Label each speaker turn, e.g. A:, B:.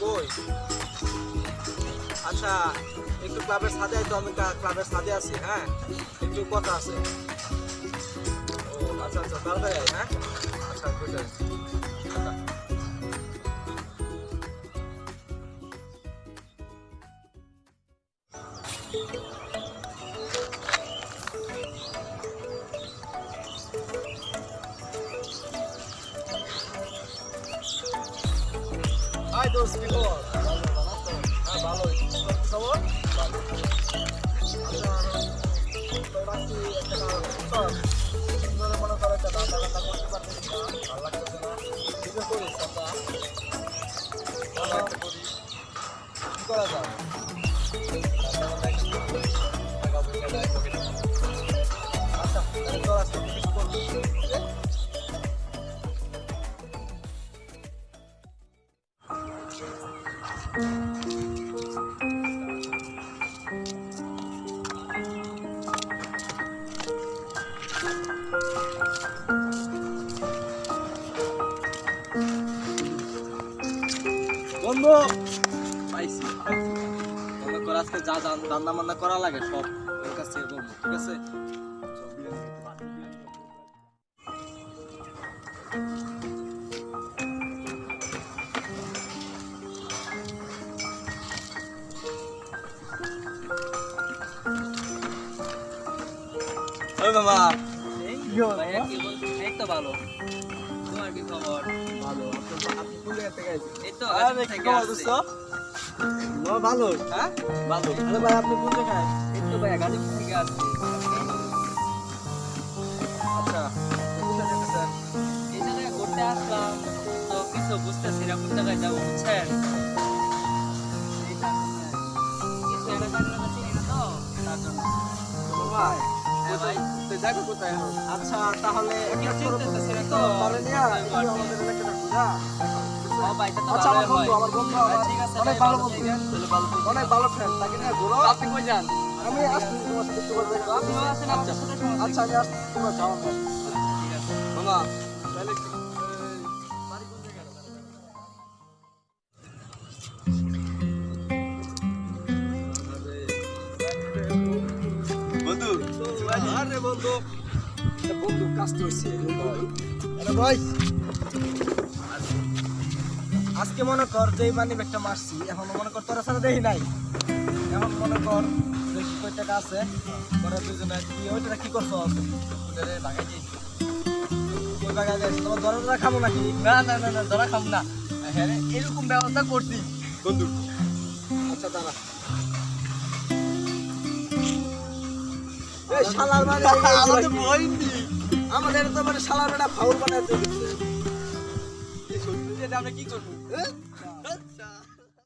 A: কই? আচ্ছা একটু ক্লাবের ছাদে আয় তো, আমি ক্লাবের ছাদে আছি। হ্যাঁ একটু কথা আছে। ও আচ্ছা আচ্ছা তাড়াতাড়ি আয়। হ্যাঁ আচ্ছা বুঝতে পারছি। আচ্ছা। হাই দোস্ত, কি খবর? হ্যাঁ ভালোই। তোর কি খবর? ভালো। আচ্ছা তোর বাকি একটা চল সুন্দর মনে করে একটা রান্না বান্না করতে পারছিস না, ভালো লাগতেছে না, কিছু করিস আমরা ভালো একটা করি, কি করা যায়? রান্না বান্না একটু করি, টাকা পয়সা দেয় পকেটে। আচ্ছা তাহলে চল আজকে থেকে কিছু করবি। বন্ধু পাইছি, মনে কর আজকে যা রান্না বান্না করা লাগে সব ওর কাছ থেকে করবো, ঠিক আছে? ওই মামা
B: এই তো ভালো। তোমার কি খবর?
A: ভালো। আপনি কোন জায়গা থেকে আইছেন?
B: এই তো
A: আরে
B: আজকে থেকে
A: কি খবর
B: আসছি।
A: দোস্ত? ভালো।
B: হ্যাঁ
A: ভালো। আরে ভাই আপনি কোন জায়গায়?
B: এই তো ভাই গাজীপুর থেকে আসছি।
A: আচ্ছা কোথায় যেতেছেন?
B: এই জায়গায় ঘুরতে আসলাম, তো কিছু বুঝতেছি না কোন জায়গায় যাবো, বুঝছেন? এই কারণে কিছু এলাকা চিনি না তো, তার জন্য।
A: ভাই
B: হ্যাঁ ভাই,
A: তো জায়গা কোথায় এখন? আচ্ছা তাহলে একটা
B: কিছু
A: ছোট
B: চিনতেছি না তো।
A: তাহলে নিয়ে একটু আমাদের এলাকাটা ঘুরা।
B: ও ভাই, এটা তো
A: আচ্ছা আমার
B: ভালোই হয়।
A: বন্ধু
B: ভাই,
A: আমার
B: ঠিক আছে,
A: অনেক
B: ভাই,
A: ভালো
B: ভালো
A: বন্ধু,
B: থাকেন। তাহলে ভালো থাকেন।
A: অনেক ভালো ফ্রেন্ড, তাকে নিয়ে ঘুরো।
B: আপনি কই যান?
A: আমি আসছি তোমার সাথে একটু করে দেখা করতে।
B: আপনিও আছেন আমার সাথে সময়
A: আচ্ছা আমি আসছি, তোমরা যাও না।
B: ঠিক আছে।
A: মামা তাহলে বাড়ি কোন জায়গায়? বন্ধু আরে বন্ধু বন্ধু কাজ তো হয়েছে। আরে ভাই আজকে মনে কর যে মানি ব্যাগটা মারছি, এখন মনে কর তোরা সাথে দেখি নাই, এখন মনে কর দেখি কয় টাকা আছে, পরে দুজনে তুই ওইটা কি করছো? ওটারে ভাগাই দিয়েছি। ওই ভাগাই দিয়েছি, তোমার দরজা খাবো নাকি?
B: না না না না, ধরা খাম না। হ্যাঁ রে, এরকম ব্যবস্থা করছি।
A: বন্ধু আচ্ছা দাঁড়া। এই শালার মানে আমাদের বইনি, আমাদের তো মানে শালার বেটা ফাউল বানাতে দিচ্ছে।
B: এই সত্যি এটা আমরা কি করবো?
A: আচ্ছা